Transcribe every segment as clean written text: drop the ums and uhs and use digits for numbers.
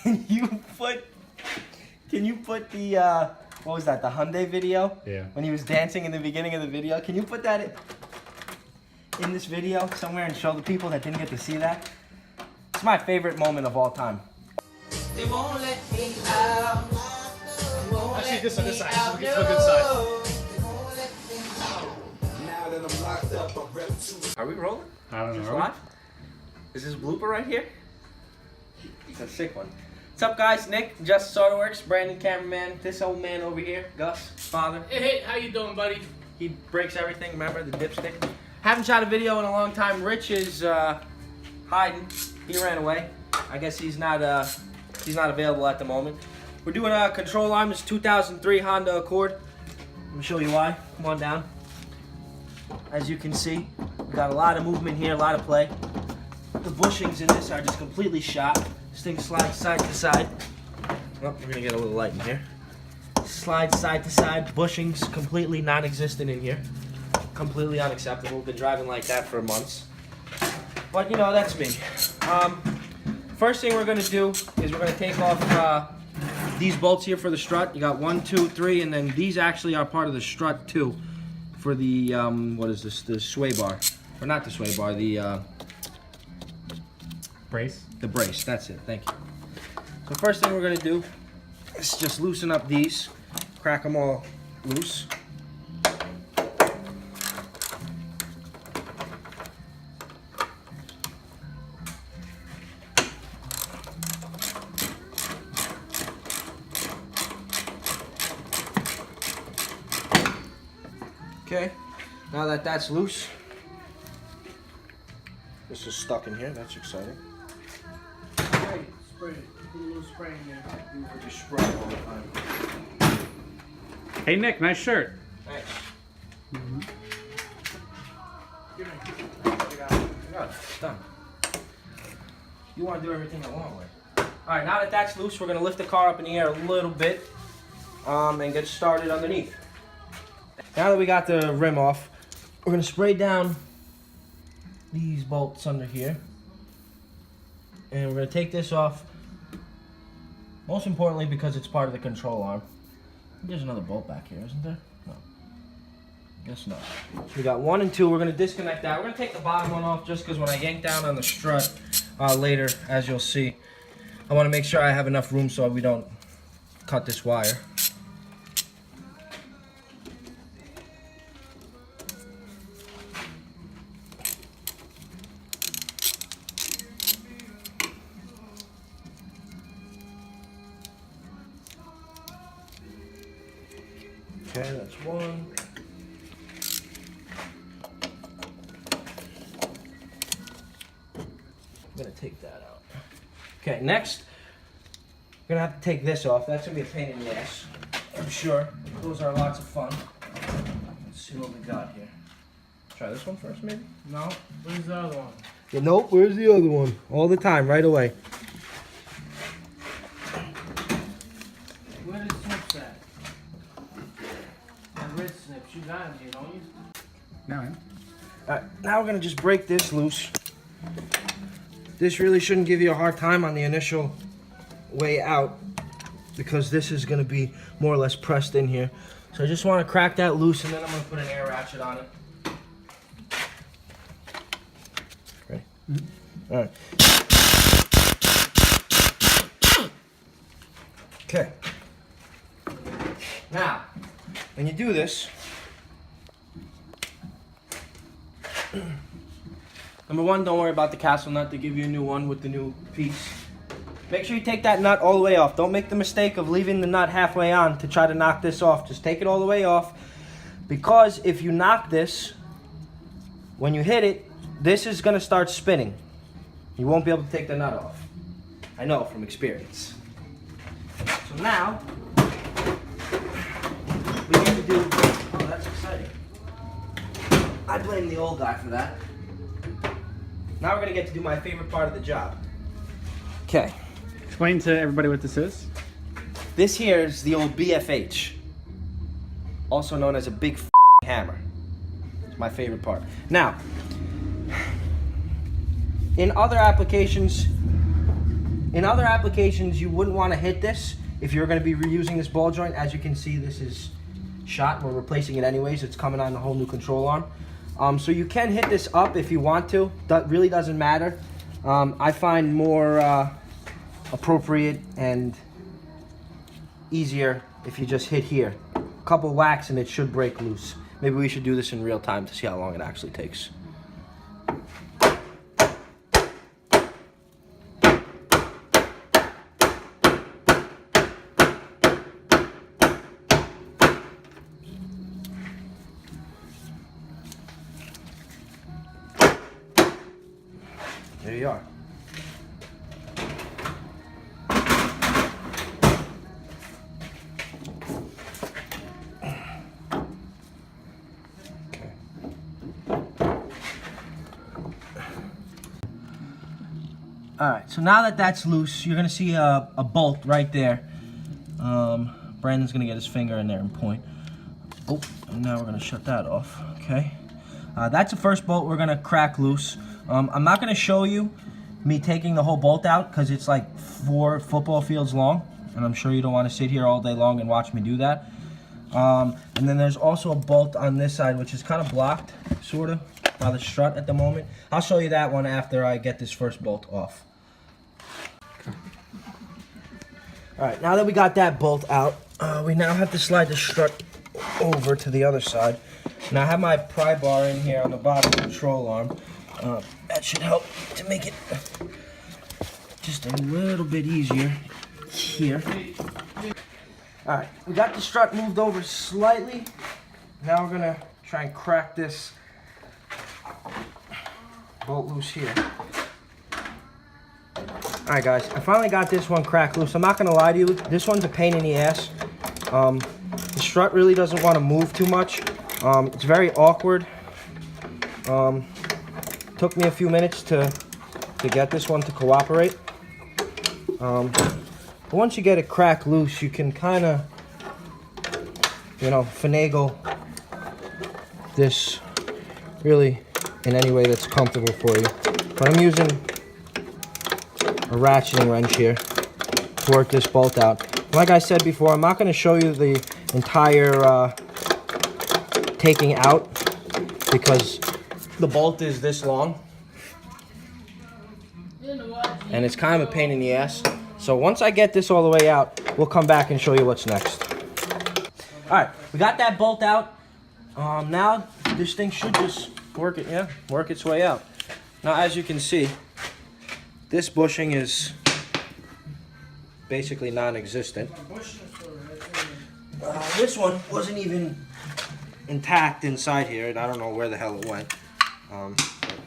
Can you put the what was that? The Hyundai video? Yeah. When he was dancing in the beginning of the video. Can you put that in this video somewhere and show the people that didn't get to see that? It's my favorite moment of all time. They won't let me out. Actually, this on this side, so we get to a good side. Are we rolling? I don't Just know. live? Is this blooper right here? It's a sick one. What's up, guys? Nick, Justice Autoworkz, Brandon, cameraman. This old man over here, Gus, father. Hey, how you doing, buddy? He breaks everything. Remember the dipstick? Haven't shot a video in a long time. Rich is hiding. He ran away. I guess he's not available at the moment. We're doing a control arm. It's 2003 Honda Accord. Let me show you why. Come on down. As you can see, we got a lot of movement here, a lot of play. The bushings in this are just completely shot. This thing slides side to side. Oh, we're gonna get a little light in here. Slides side to side. Bushings completely non-existent in here. Completely unacceptable. Been driving like that for months. But you know, that's me. First thing we're gonna do is we're gonna take off these bolts here for the strut. You got 1, 2, 3, and then these actually are part of the strut too. For the what is this? The sway bar, or not the sway bar? The Brace. The brace. That's it. Thank you. So first thing we're gonna do is just loosen up these, crack them all loose. Okay, now that that's loose, this is stuck in here. That's exciting. Spray it. Put a little spray in there. You spray all the time. Hey Nick, nice shirt. Thanks. Give me. I got it. It's done. You want to do everything the long way. All right, now that that's loose, we're gonna lift the car up in the air a little bit, and get started underneath. Now that we got the rim off, we're gonna spray down these bolts under here. And we're gonna take this off, most importantly because it's part of the control arm. There's another bolt back here, isn't there? No. Guess not. So we got 1 and 2, we're gonna disconnect that. We're gonna take the bottom one off just because when I yank down on the strut later, as you'll see, I wanna make sure I have enough room so we don't cut this wire. Okay, that's one. I'm gonna take that out. Okay, next, we're gonna have to take this off. That's gonna be a pain in the ass, I'm sure. Those are lots of fun. Let's see what we got here. Try this one first, maybe? No. Where's the other one? Yeah, nope, where's the other one? All the time, right away. Where the snips at? The red snips. You got them here, don't you? No, man. Alright, now we're gonna just break this loose. This really shouldn't give you a hard time on the initial way out because this is gonna be more or less pressed in here. So I just wanna crack that loose and then I'm gonna put an air ratchet on it. Ready? Mm-hmm. Alright. Okay. Now, when you do this, number one, don't worry about the castle nut. They give you a new one with the new piece. Make sure you take that nut all the way off. Don't make the mistake of leaving the nut halfway on to try to knock this off. Just take it all the way off, because if you knock this, when you hit it, this is going to start spinning. You won't be able to take the nut off. I know from experience. So now, we need to do... Oh, that's exciting. I blame the old guy for that. Now we're going to get to do my favorite part of the job. Okay. Explain to everybody what this is. This here is the old BFH, also known as a big hammer. It's my favorite part. Now, in other applications, In other applications, you wouldn't want to hit this if you're going to be reusing this ball joint. As you can see, this is shot. We're replacing it anyways. It's coming on a whole new control arm. So you can hit this up if you want to. That really doesn't matter. I find more appropriate and easier if you just hit here. A couple whacks and it should break loose. Maybe we should do this in real time to see how long it actually takes. There you are. Alright, so now that that's loose, you're going to see a bolt right there. Brandon's going to get his finger in there and point. Oh, and now we're going to shut that off. Okay. That's the first bolt we're going to crack loose. I'm not going to show you me taking the whole bolt out because it's like 4 football fields long. And I'm sure you don't want to sit here all day long and watch me do that. And then there's also a bolt on this side which is kind of blocked, sort of, by the strut at the moment. I'll show you that one after I get this first bolt off. Alright, now that we got that bolt out, we now have to slide the strut over to the other side. Now I have my pry bar in here on the bottom control arm. That should help to make it just a little bit easier here. Alright, we got the strut moved over slightly. Now we're going to try and crack this bolt loose here. Alright guys, I finally got this one cracked loose. I'm not going to lie to you, this one's a pain in the ass. The strut really doesn't want to move too much. It's very awkward. Took me a few minutes to get this one to cooperate. But once you get it cracked loose, you can kind of, you know, finagle this really in any way that's comfortable for you. But I'm using a ratcheting wrench here to work this bolt out. Like I said before, I'm not going to show you the entire taking out because the bolt is this long and it's kind of a pain in the ass. So once I get this all the way out, we'll come back and show you what's next. Alright, we got that bolt out. Now this thing should just work its way out. Now as you can see, this bushing is basically non-existent. This one wasn't even intact inside here, and I don't know where the hell it went.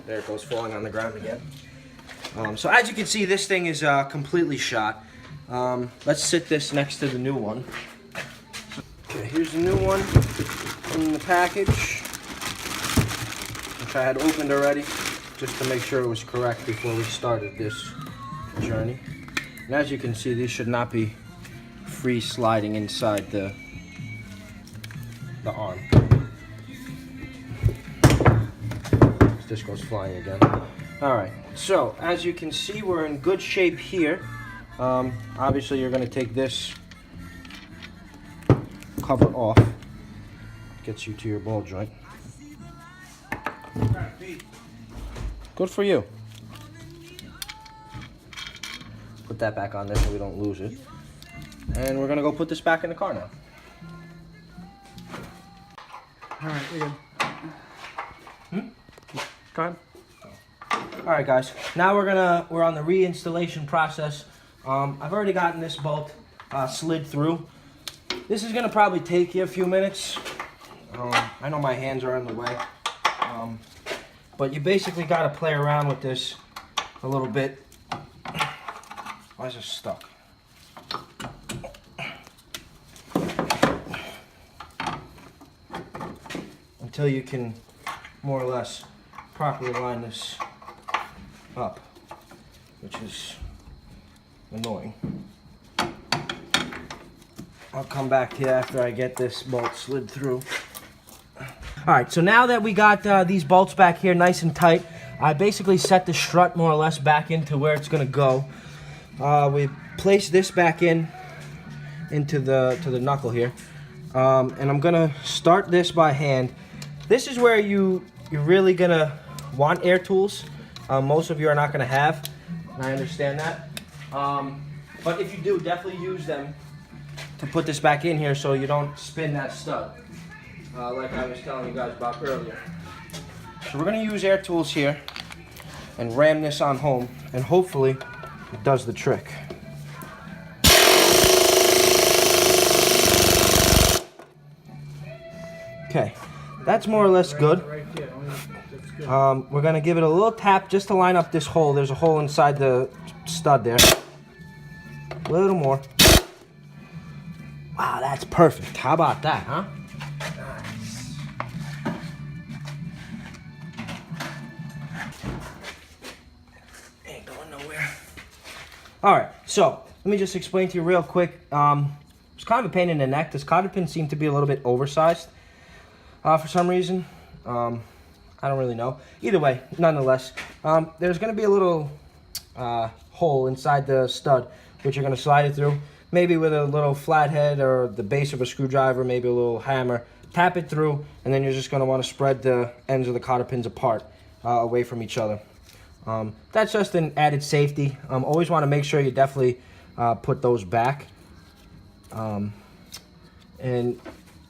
There it goes, falling on the ground again. So as you can see, this thing is completely shot. Let's sit this next to the new one. Okay, here's the new one in the package, which I had opened already, just to make sure it was correct before we started this journey. And as you can see, these should not be free sliding inside the arm. This goes flying again. Alright, so as you can see, we're in good shape here. Obviously you're going to take this cover off. Gets you to your ball joint. Good for you. Put that back on there so we don't lose it. And we're going to go put this back in the car now. Alright, we're good. Go ahead. Alright guys, now we're on the reinstallation process. I've already gotten this bolt slid through. This is gonna probably take you a few minutes. I know my hands are in the way. But you basically gotta play around with this a little bit. Why is it stuck? Until you can more or less properly line this up, which is annoying. I'll come back to you after I get this bolt slid through. Alright, so now that we got these bolts back here nice and tight, I basically set the strut more or less back into where it's going to go. we place this back into the knuckle here, and I'm gonna start this by hand. This is where you're really gonna want air tools. Most of you are not gonna have, and I understand that. But if you do, definitely use them to put this back in here so you don't spin that stud, like I was telling you guys about earlier. So we're gonna use air tools here and ram this on home, and hopefully it does the trick. Okay, that's more or less good. Right there. That's good. We're gonna give it a little tap just to line up this hole. There's a hole inside the stud there. A little more. Wow, that's perfect. How about that, huh? Nice. Ain't going nowhere. All right, so let me just explain to you real quick. It's kind of a pain in the neck. This cotter pin seemed to be a little bit oversized for some reason. I don't really know. Either way, nonetheless, there's going to be a little hole inside the stud, which you're going to slide it through. Maybe with a little flathead or the base of a screwdriver, maybe a little hammer. Tap it through, and then you're just going to want to spread the ends of the cotter pins apart, away from each other. That's just an added safety. Always want to make sure you definitely put those back. And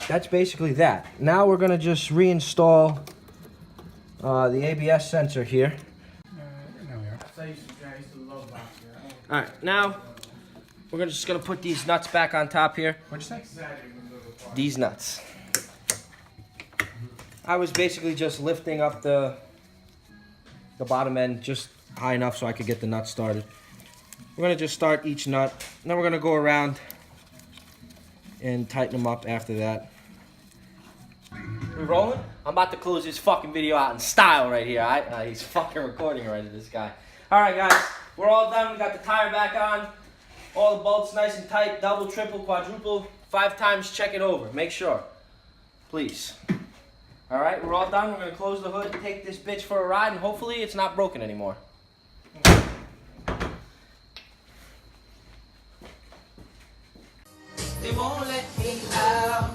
that's basically that. Now we're going to just reinstall the ABS sensor here. I used to love boxing. All right, now we're just going to put these nuts back on top here. What'd you say? These nuts. I was basically just lifting up the bottom end just high enough so I could get the nut started. We're going to just start each nut. Then we're going to go around and tighten them up after that. We rolling? I'm about to close this fucking video out in style right here. He's fucking recording already, this guy. All right, guys, we're all done. We got the tire back on. All the bolts nice and tight. Double, triple, quadruple. 5 times, check it over. Make sure. Please. All right, we're all done. We're going to close the hood, take this bitch for a ride, and hopefully it's not broken anymore. They won't let me out.